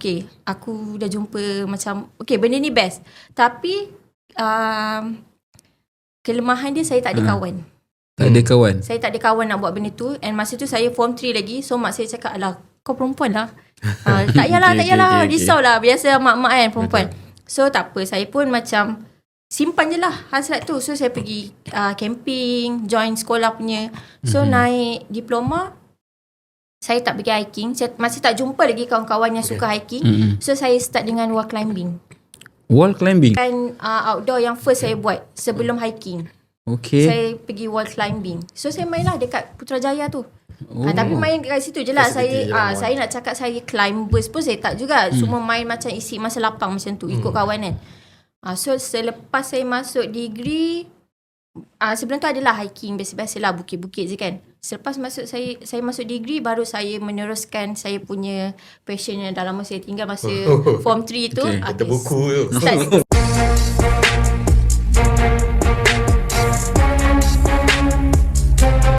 okay, aku dah jumpa macam, okay, benda ni best. Tapi kelemahan dia, saya tak ada kawan. Tak ada kawan. Saya tak ada kawan nak buat benda tu. And masa tu saya form 3 lagi. So mak saya cakap, alah kau perempuan lah. Tak payahlah, risau lah. Biasa mak-mak kan perempuan. So tak apa, saya pun macam simpan je lah hasrat tu. So saya pergi camping, join sekolah punya. So naik diploma, saya tak pergi hiking. Saya masih tak jumpa lagi kawan-kawan yang suka hiking. So saya start dengan wall climbing. Wall climbing? Kan outdoor yang first saya buat sebelum hiking. Okay. Saya pergi wall climbing. So saya main lah dekat Putrajaya tu. Tapi main kat situ je lah. Saya nak cakap saya climbers pun saya tak juga. Semua main macam isi masa lapang macam tu, ikut kawan kan. So selepas saya masuk degree, sebelum tu adalah hiking biasa-biasalah, bukit-bukit je kan. Selepas saya masuk degree, baru saya meneruskan saya punya passion yang dah lama saya tinggal masa form 3 tu. Kata buku tu. Start